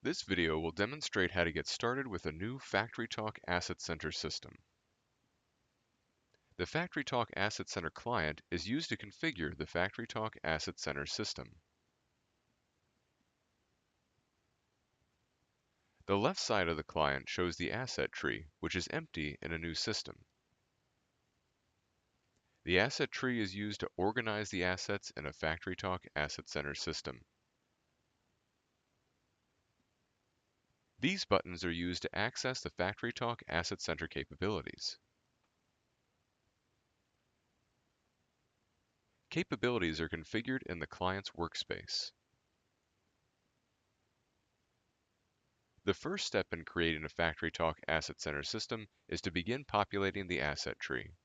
This video will demonstrate how to get started with a new FactoryTalk AssetCentre system. The FactoryTalk AssetCentre client is used to configure the FactoryTalk AssetCentre system. The left side of the client shows the asset tree, which is empty in a new system. The asset tree is used to organize the assets in a FactoryTalk AssetCentre system. These buttons are used to access the FactoryTalk AssetCentre capabilities. Capabilities are configured in the client's workspace. The first step in creating a FactoryTalk AssetCentre system is to begin populating the asset tree.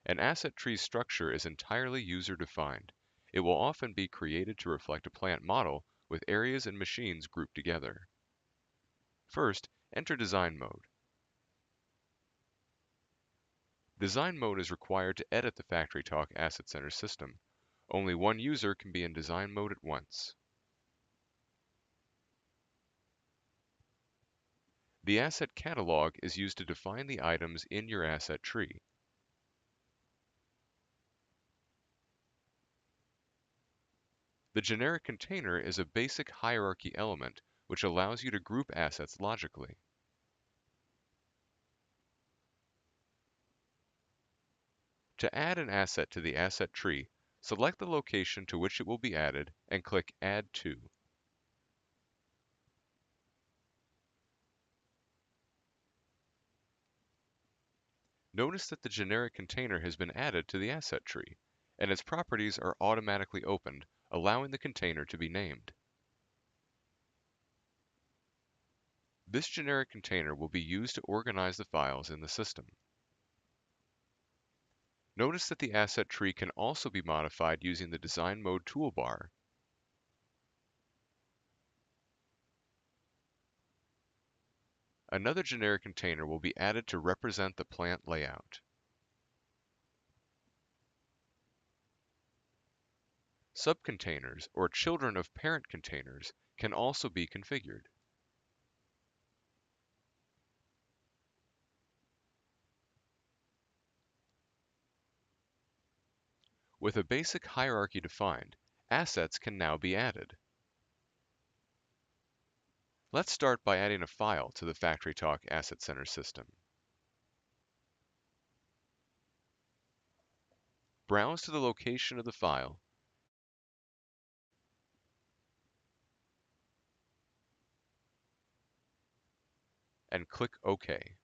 An asset tree structure is entirely user-defined. It will often be created to reflect a plant model with areas and machines grouped together. First, enter Design Mode. Design Mode is required to edit the FactoryTalk AssetCentre system. Only one user can be in Design Mode at once. The Asset Catalog is used to define the items in your asset tree. The generic container is a basic hierarchy element which allows you to group assets logically. To add an asset to the asset tree, select the location to which it will be added and click Add To. Notice that the generic container has been added to the asset tree, and its properties are automatically opened, allowing the container to be named. This generic container will be used to organize the files in the system. Notice that the asset tree can also be modified using the Design Mode toolbar. Another generic container will be added to represent the plant layout. Subcontainers, or children of parent containers, can also be configured. With a basic hierarchy defined, assets can now be added. Let's start by adding a file to the FactoryTalk AssetCentre system. Browse to the location of the file and click OK.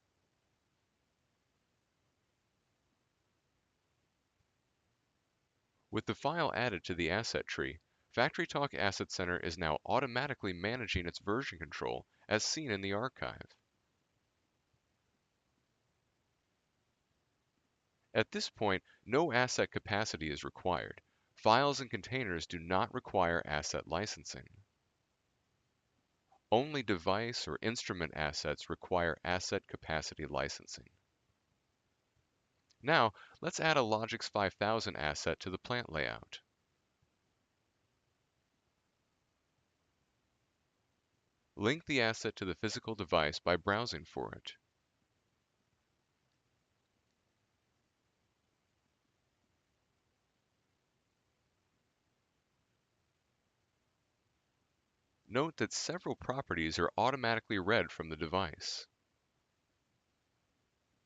With the file added to the asset tree, FactoryTalk AssetCentre is now automatically managing its version control as seen in the archive. At this point, no asset capacity is required. Files and containers do not require asset licensing. Only device or instrument assets require asset capacity licensing. Now, let's add a Logix 5000 asset to the plant layout. Link the asset to the physical device by browsing for it. Note that several properties are automatically read from the device.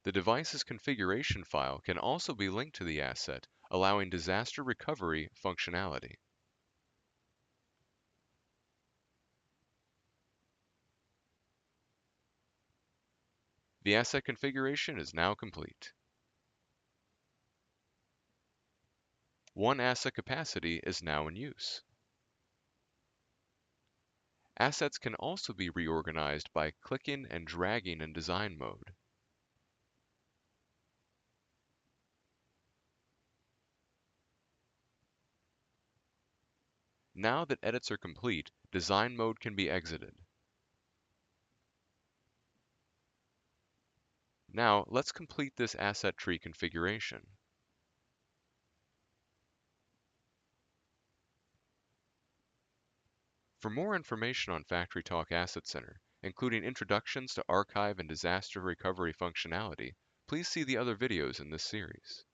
The device's configuration file can also be linked to the asset, allowing disaster recovery functionality. The asset configuration is now complete. One asset capacity is now in use. Assets can also be reorganized by clicking and dragging in Design Mode. Now that edits are complete, Design Mode can be exited. Now, let's complete this asset tree configuration. For more information on FactoryTalk Asset Center, including introductions to archive and disaster recovery functionality, please see the other videos in this series.